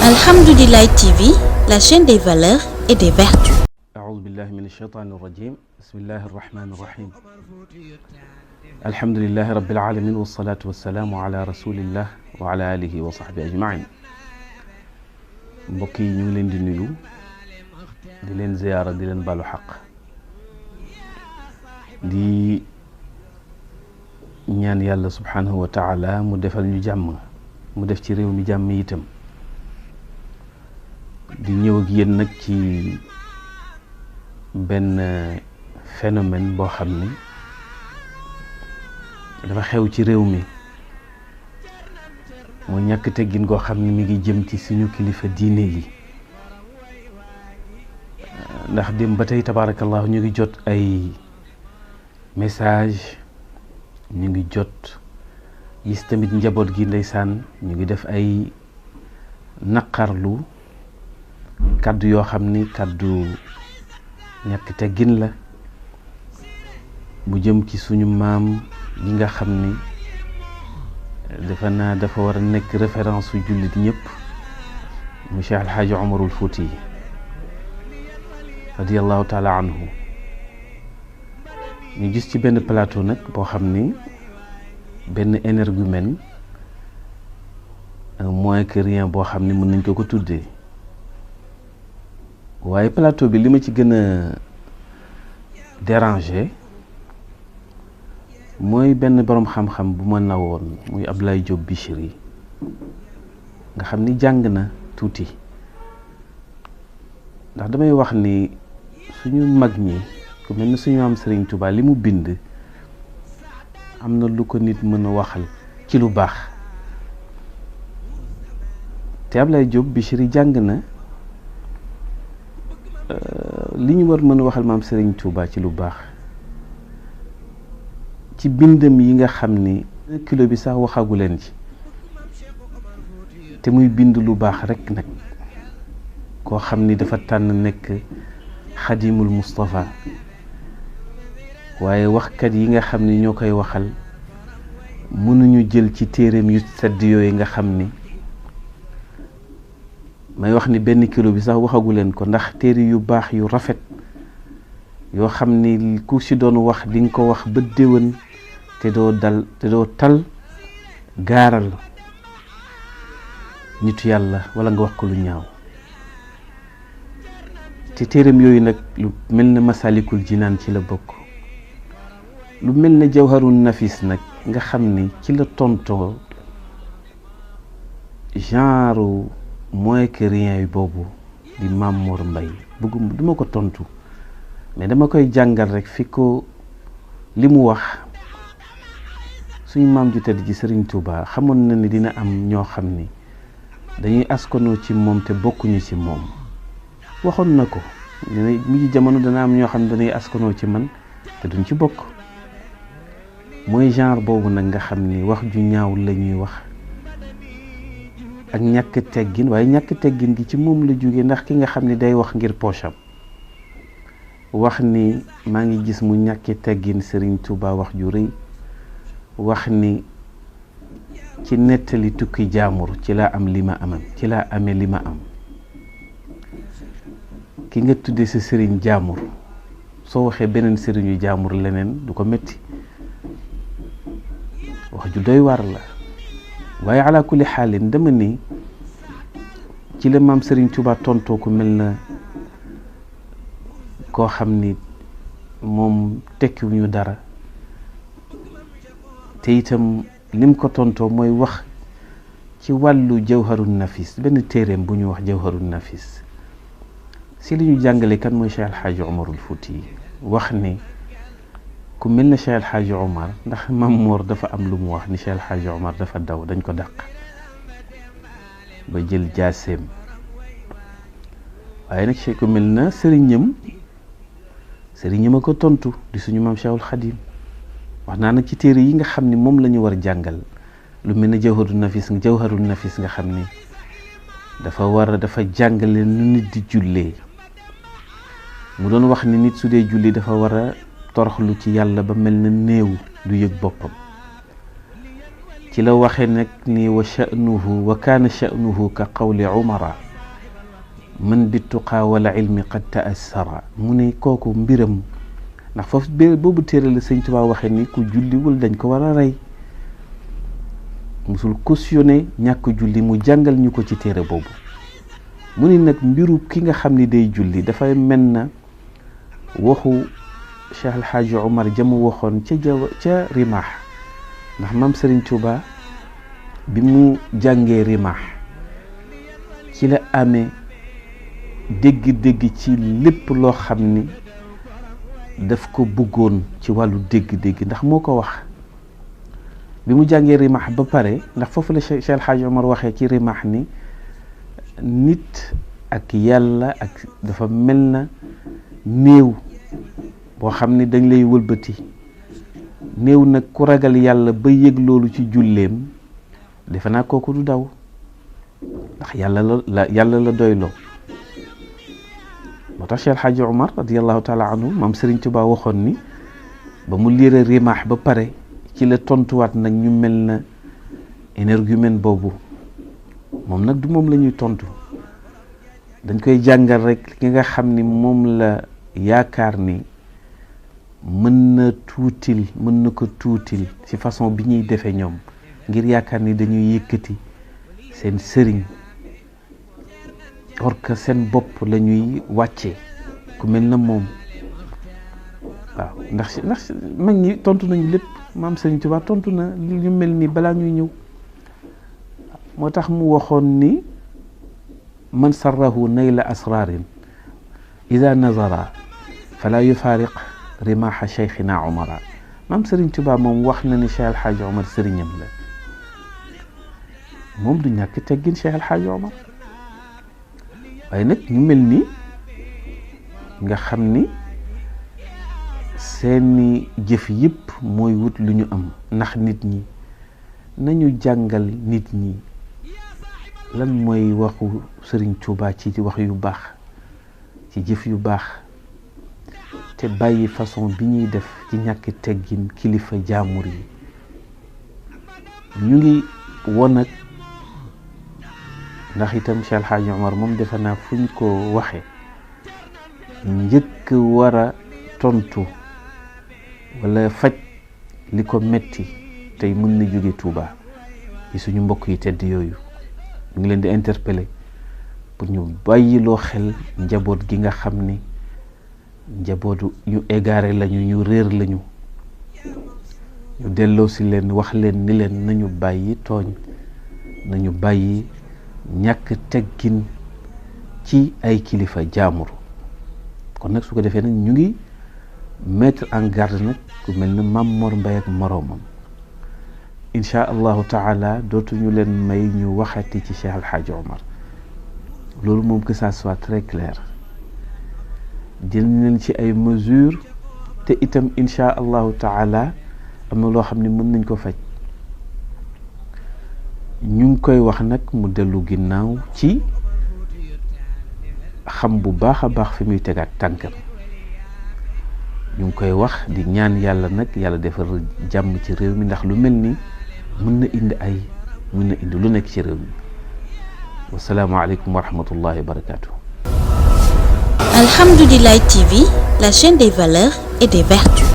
Alhamdoulilah TV, la chaîne des valeurs et des vertus. أعوذ بالله من الشيطان الرجيم بسم الله الرحمن الرحيم الحمد لله رب العالمين والصلاة والسلام على رسول الله وعلى آله وصحبه أجمعين mbokk yi ñu ngi leen di nuyu di leen ziyaara di leen balu xaq di ñaan yàlla subhanahu wa taala mu defal ñu jàmm mu def ci réew mi jàmm itam di ñëw ak yéen nag ci benn phénomène boo xam ni dafa xew ci réew mi mooy ñàkk teggin goo xam ni mi ngi jëm ci suñu kilifa diine yi ndax dem ba tey tabarakallah ñu ngi jot ay message ñu ngi jot gis tamit njaboot gi ndeysaan ñu ngi def ay naqarlu kaddu yoo xam ni kaddu ñàkk teggin la bu jëm ci suñu maam yi nga xam ni defe naa dafa war a nekk référence su jullit ñëpp mu Cheikh Alxaaji Omarul Fuuti radiyallahu taala anhu ñu gis ci benn plateau nag boo xam ni benn énergumène moins que rien boo xam ni mën nañ ko tuddee waaye plateau bi li ma ci gën a déranger mooy benn boroom xam-xam bu ma nawoon muy Ablaye Diop Bichri nga xam ni jàng na tuuti ndax damay wax ni suñu mag ñi ku mel ni suñu am Serigne Touba li mu bind am na lu ko nit mën a waxal ci lu baax te Ablaye Diop Bichri jàng na li ñu war mën a waxal maam Serigne Touba ci lu baax ci bindam yi nga xam ni kilo bi sax waxagu leen ci te muy bind lu baax rekk nag koo xam ni dafa tànn nekk xadimul Mustafa waaye waxkat yi nga xam ni ñoo koy waxal mënuñu jël ci téereem yu sedd yooyu nga xam ni may wax ni benn kilo bi sax waxagu leen ko ndax téere yu baax yu rafet yoo xam ni ku ci doon wax di nga ko wax ba déwén te doo tal gaaral nitu yàlla wala nga wax ko lu ñaaw te téereem yooyu nag lu mel ne Masalikul Jinaan ci la bokk lu mel ne Jawharun Nafis nag nga xam ni ci la tontoo genre moins que rien yu boobu di Maam Mor Mbay bëggum duma ko tontu mais dama koy jàngal rek fi ko li mu wax suñu maam ju tedd ji Serigne Touba xamoon na ni dina am ñoo xam ni dañuy askanoo ci moom te bokkuñu ci moom waxoon na ko dina mujj jamono dana am ñoo xam ne dañuy askanoo ci man te duñ ci bokk mooy genre boobu nag nga xam ni wax ju ñaaw la ñuy wax ak ñàkk teggin waaye ñàkk teggin gi ci moom la jóge ndax ki nga xam ni day wax ngir poosam wax ni maa ngi gis mu ñàkki teggin Serigne Touba wax ju rëy wax ni ci nettali tukki jaamur ci laa am li ma amam ci laa amee li ma am ki nga tudde sa sëriñ jaamur soo waxee beneen sëriñu jaamur leneen du ko metti wax ju doy war la waaye ala kulli xaalin dama ni ci la maam Serigne Touba tontoo ku mel na koo xam ni moom tekkiwuñu dara te itam lim ko tontoo mooy wax ci wàllu Jawharun Nafis benn téereem bu ñu wax Jawharun Nafis si li ñu jàngale kan mooy Cheikh Alxaaji Omarul Fuuti wax ni ku mel ne Cheikh Alxaaji Omar ndax Maam Mor dafa am lu mu wax ni Cheikh Alxaaji Omar dafa daw dañ ko dàq ba jël jaaseem waaye nag ku mel na sëriñam a ko tontu di suñu maam Cheikhul Xadim wax naa nag ci téere yi nga xam ni moom la ñu war a jàngal lu mel ne Jawharun Nafis nga xam ni dafa jàngale nu nit di jullee mu doon wax ni nit su dee julli dafa war a toroxlu ci yàlla ba mel na néew du yëg boppam ci la waxe nag ni wa sha'nuhu wa kaana sha'nuhu ka qawli umara man bi tuqaa wala ilmi qad ta'assara. mu ne kooku mbiram ndax foofu boobu téere la Sëñ Tuubaa waxe ni ku julliwul dañ ko war a rey, musul cautionné ñàkk julli, mu jàngal ñu ko ci téere boobu. mu ni nag mbiru ki nga xam ni day julli dafay mel na waxu Cheikh El Hadj Omar jamu waxoon ca Rimaax, ndax maam Serigne Touba bi mu jàngee Rimaax ci la amee dégg-dégg ci lépp loo xam ni daf ko bëggoon ci wàllu dégg-dégg, ndax moo ko wax bi mu jàngee Rimaax ba pare. ndax foofu la Cheikh El Hadj Omar waxee ci Rimaax ni nit ak yàlla ak dafa mel na néew boo xam ni dañ lay wëlbati. néew nag ku ragal yàlla ba yëg loolu ci julleem defe naa kooku du daw, ndax yàlla la doyloo. moo tax Cheikh El Hadj Omar radiyallahu taala anhu maam Serigne Touba waxoon ni ba mu liire Rimaax ba pare ci la tontuwaat nag ñu mel na énergumène boobu. moom nag du moom la ñuy tontu, dañ koy jàngal rek ki nga xam ni moom la yaakaar ni mën na ko tuutil ci façon bi ñuy defee ñoom, ngir yaakaar ni dañuy yëkkati seen sëriñ or que seen bopp la ñuy wàccee ku mel na moom. waaw ndax mag ñi tontu nañu lépp, maam Sëriñ Tuubaa tontu na li ñu mel ni balaa ñuy ñëw. moo tax mu waxoon ni man sarrahu nayla asrarin ida nazara fala yufaariq rimaaxa cheikhina Umara. maam Sëriñ Tuubaa moom wax na ni Cheikh El Hadj Omar sëriñam la, moom du ñàkk teggin Cheikh El Hadj Omar. waaye nag ñu mel ni nga xam ni seeni jëf yëpp mooy wut lu ñu am, ndax nit ñi nañu jàngal nit ñi lan mooy waxu Sëriñ Tuubaa ci wax yu baax, ci jëf yu baax, te bàyyi façon bi ñuy def ci ñàkk teggin kilifa jaamur yi. ñu ngi won ak ndax itam Cheikh El Hadj Omar moom defe naa fuñ ko waxe njëkk war a tontu wala faj li ko metti tey mën na jóge Touba ci suñu mbokk yi tedd yooyu. ñu ngi leen di interpeller pour ñu bàyyiloo xel njaboot gi nga xam ni njabootu ñu égaré lañu, ñu réer lañu. ñu delloo si leen wax leen ni leen nañu bàyyi tooñ, nañu bàyyi ñàkk teggin ci ay kilifa jaamur. kon nag su ko defee nag ñu ngi mettre en garde nag ku mel ne Mame Mor Mbaye ak moroomam. incha allahu taala dootuñu leen may ñu waxati ci Cheikh El Hadj Omar, loolu moom que ça soit très clair. dinañ leen ci ay mesures te itam incha allahu taala am na loo xam ne mën nañ ko faj. ñu ngi koy wax nag mu dellu ginnaaw ci xam bu baax a baax fi muy tegaat tànkam. ñu ngi koy wax di ñaan yàlla nag yàlla defar jàmm ci réew mi, ndax lu mel ni mën na indi lu nekk ci réew mi. wasalaamu aleykum wa rahmatullahi wa barakatuh. Alhamdoulilah TV, la chaîne des valeurs et des vertus.